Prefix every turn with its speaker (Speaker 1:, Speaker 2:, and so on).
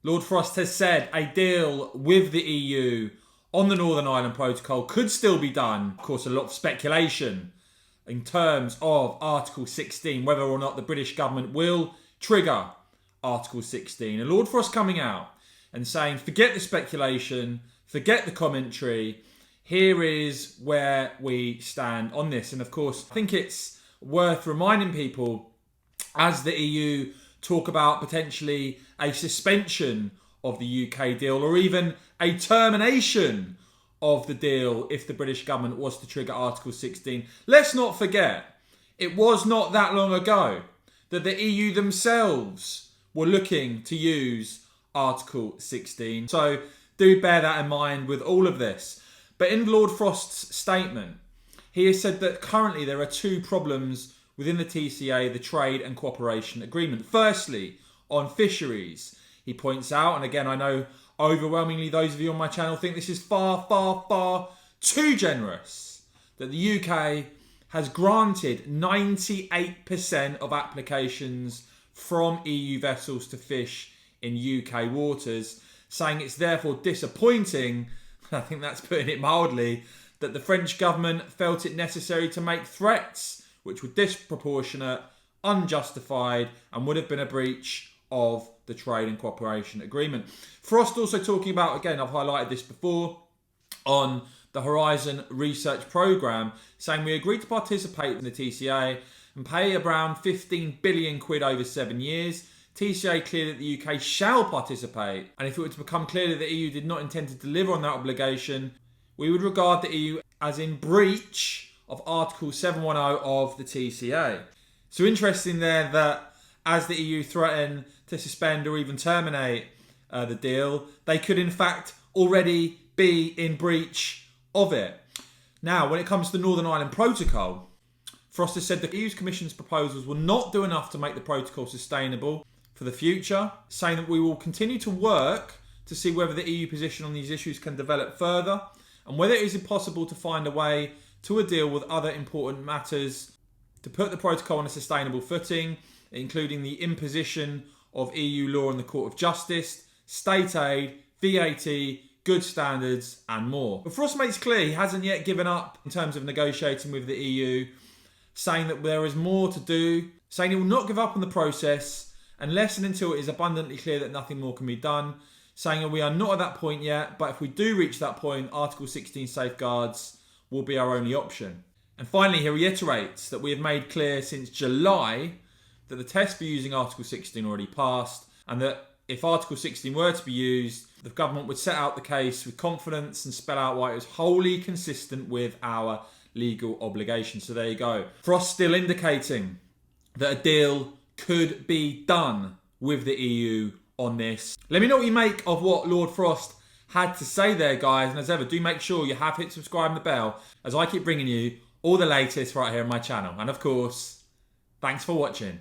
Speaker 1: Lord Frost has said a deal with the EU on the Northern Ireland Protocol could still be done. Of course, a lot of speculation in terms of Article 16, whether or not the British government will trigger Article 16. And Lord Frost coming out and saying, forget the speculation, forget the commentary. Here is where we stand on this. And of course, I think it's worth reminding people, as the EU talk about potentially a suspension of the UK deal or even a termination of the deal if the British government was to trigger Article 16. Let's not forget, it was not that long ago that the EU themselves were looking to use Article 16. So do bear that in mind with all of this. But in Lord Frost's statement, he has said that currently there are two problems within the TCA, the Trade and Cooperation Agreement. Firstly, on fisheries, he points out, and again, I know overwhelmingly those of you on my channel think this is far, far, far too generous, that the UK has granted 98% of applications from EU vessels to fish in UK waters, saying it's therefore disappointing, I think that's putting it mildly, that the French government felt it necessary to make threats which were disproportionate, unjustified, and would have been a breach of the Trade and Cooperation Agreement. Frost also talking about, again, I've highlighted this before, on the Horizon Research Programme, saying we agreed to participate in the TCA and pay around 15 billion quid over 7 years. TCA clear that the UK shall participate, and if it were to become clear that the EU did not intend to deliver on that obligation, we would regard the EU as in breach of Article 710 of the TCA. So interesting there that as the EU threaten to suspend or even terminate the deal, they could in fact already be in breach of it. Now, when it comes to the Northern Ireland Protocol, Frost has said the EU's Commission's proposals will not do enough to make the protocol sustainable for the future, saying that we will continue to work to see whether the EU position on these issues can develop further and whether it is impossible to find a way to a deal with other important matters to put the protocol on a sustainable footing, including the imposition of EU law in the Court of Justice, state aid, VAT, good standards, and more. But Frost makes clear he hasn't yet given up in terms of negotiating with the EU, saying that there is more to do, saying he will not give up on the process unless and until it is abundantly clear that nothing more can be done, saying that we are not at that point yet, but if we do reach that point, Article 16 safeguards will be our only option. And finally, he reiterates that we have made clear since July that the test for using Article 16 already passed, and that if Article 16 were to be used, the government would set out the case with confidence and spell out why it was wholly consistent with our legal obligations. So there you go. Frost still indicating that a deal could be done with the EU on this. Let me know what you make of what Lord Frost had to say there, guys. And as ever, do make sure you have hit subscribe and the bell as I keep bringing you all the latest right here on my channel. And of course, thanks for watching.